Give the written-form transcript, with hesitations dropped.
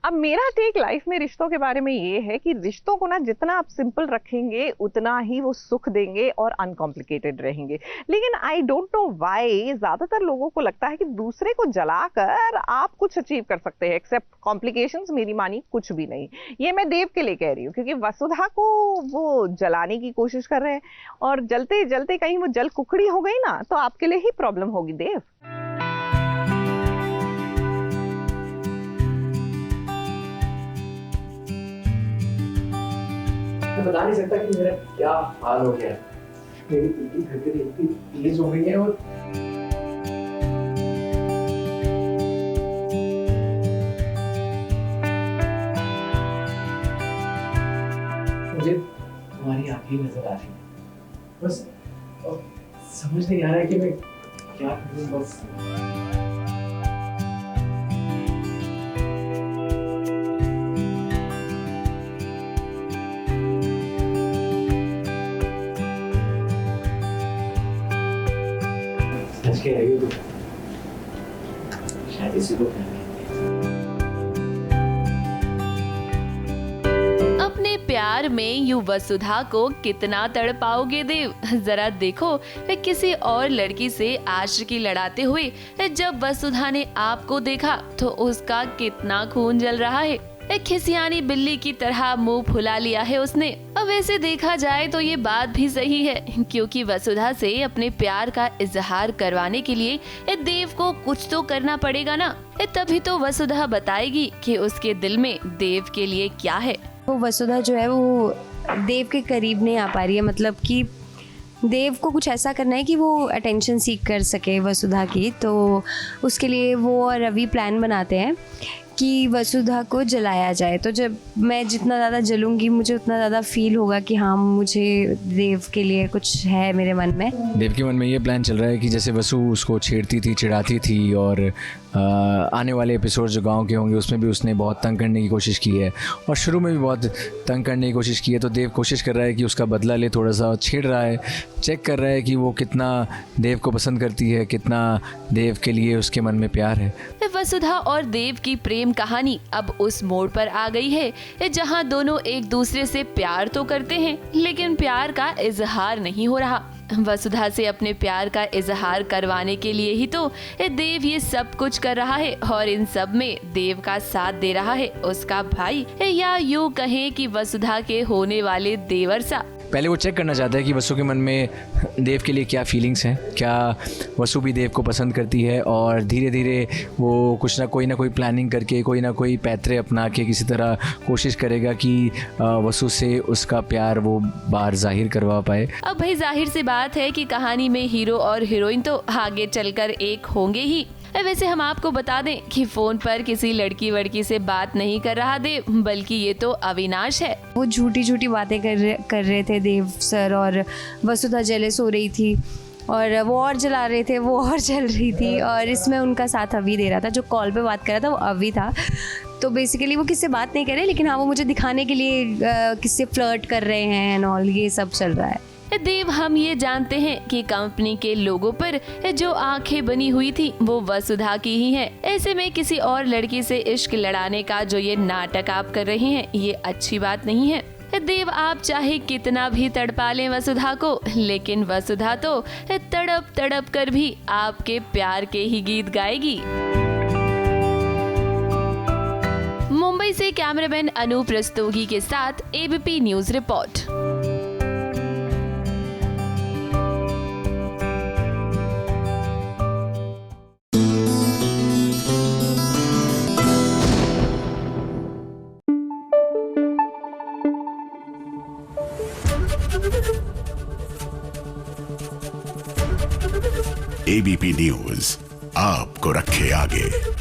अब मेरा take life में रिश्तों के बारे में ये है कि रिश्तों को ना जितना आप सिंपल रखेंगे उतना ही वो सुख देंगे और अनकॉम्प्लिकेटेड रहेंगे। लेकिन आई डोंट नो व्हाई ज्यादातर लोगों को लगता है कि दूसरे को जलाकर आप कुछ अचीव कर सकते हैं, एक्सेप्ट कॉम्प्लिकेशंस। मेरी मानी कुछ भी नहीं। ये मैं देव के लिए कह रही हूँ क्योंकि वसुधा को वो जलाने की कोशिश कर रहे हैं और जलते जलते कहीं वो जल कुकड़ी हो गई ना तो आपके लिए ही प्रॉब्लम होगी देव। मैं बता नहीं सकता कि मेरा क्या हाल हो गया है। मेरी दिल की धड़कन इतनी तेज हो गई है और मुझे तुम्हारी आंखें नजर आ रही है। बस समझ नहीं आ रहा है कि मैं क्या करूं। बस सच कह रही हो तुम, शायद इसी को कहना है। अपने प्यार में यूं वसुधा को कितना तड़पाओगे देव। जरा देखो किसी और लड़की से आशिकी लड़ाते हुए जब वसुधा ने आपको देखा तो उसका कितना खून जल रहा है। एक खिसियानी बिल्ली की तरह मुंह फुला लिया है उसने। अब वैसे देखा जाए तो ये बात भी सही है क्योंकि वसुधा से अपने प्यार का इजहार करवाने के लिए देव को कुछ तो करना पड़ेगा ना। तभी तो वसुधा बताएगी कि उसके दिल में देव के लिए क्या है। वो वसुधा जो है वो देव के करीब नहीं आ पा रही है, मतलब कि देव को कुछ ऐसा करना है कि वो अटेंशन सीख कर सके वसुधा की। तो उसके लिए वो और रवि प्लान बनाते हैं कि वसुधा को जलाया जाए। तो जब मैं जितना ज़्यादा जलूंगी मुझे उतना ज़्यादा फील होगा कि हाँ मुझे देव के लिए कुछ है मेरे मन में। देव के मन में ये प्लान चल रहा है कि जैसे वसु उसको छेड़ती थी, चिढ़ाती थी और आने वाले एपिसोड जो गांव के होंगे उसमें भी उसने बहुत तंग करने की कोशिश की है और शुरू में भी बहुत तंग करने की कोशिश की है। तो देव कोशिश कर रहा है कि उसका बदला ले, थोड़ा सा छेड़ रहा है, चेक कर रहा है कि वो कितना देव को पसंद करती है, कितना देव के लिए उसके मन में प्यार है। वसुधा और देव की प्रेम कहानी अब उस मोड़ पर आ गई है जहां दोनों एक दूसरे से प्यार तो करते हैं लेकिन प्यार का इजहार नहीं हो रहा। वसुधा से अपने प्यार का इजहार करवाने के लिए ही तो देव ये सब कुछ कर रहा है और इन सब में देव का साथ दे रहा है उसका भाई, या यूं कहें कि वसुधा के होने वाले देवर सा। पहले वो चेक करना चाहता है कि वसु के मन में देव के लिए क्या फीलिंग्स हैं, क्या वसु भी देव को पसंद करती है और धीरे धीरे वो कुछ ना कोई प्लानिंग करके, कोई ना कोई पैतरे अपना के किसी तरह कोशिश करेगा कि वसु से उसका प्यार वो बार जाहिर करवा पाए। अब भाई जाहिर सी बात है कि कहानी में हीरो और हीरोइन तो आगे चलकर एक होंगे ही। वैसे हम आपको बता दें कि फोन पर किसी लड़की वड़की से बात नहीं कर रहा देव, बल्कि ये तो अविनाश है। वो झूठी झूठी बातें कर रहे थे देव सर और वसुधा जेलस हो रही थी और वो और जला रहे थे, वो और जल रही थी और इसमें उनका साथ अभी दे रहा था। जो कॉल पे बात कर रहा था वो अभी था। तो बेसिकली वो किससे बात नहीं कर रहे लेकिन हाँ वो मुझे दिखाने के लिए किससे फ्लर्ट कर रहे हैं एंड ऑल, ये सब चल रहा है। देव हम ये जानते हैं कि कंपनी के लोगों पर जो आंखें बनी हुई थी वो वसुधा की ही है। ऐसे में किसी और लड़की से इश्क लड़ाने का जो ये नाटक आप कर रहे हैं ये अच्छी बात नहीं है। देव आप चाहे कितना भी तड़पा लें वसुधा को, लेकिन वसुधा तो तड़प तड़प कर भी आपके प्यार के ही गीत गाएगी। मुंबई से कैमरामैन अनूप रस्तोगी के साथ ABP news report. ABP news आपको रखे आगे।